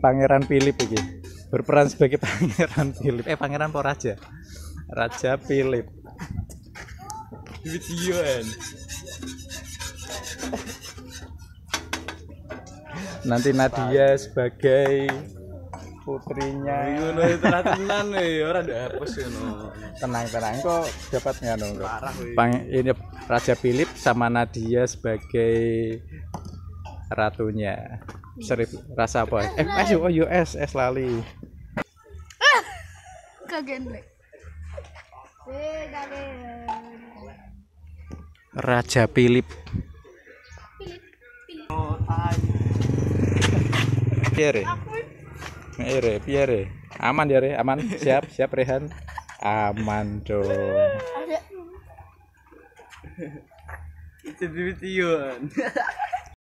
Pangeran Philip iki berperan sebagai Pangeran Philip. Pangeran apa raja? Raja Philip. Videoan. Nanti Nadia sebagai putrinya. Ngono itu tenan ora dihapus ngono. Tenang kok dapat ngono kok. Ini Raja Philip sama Nadia sebagai ratunya. Rasa apa? Es lali. Kagen. Raja Philip. Piere. Aman ya Re, aman. Siap Rehan. Aman dong. Itu videoan.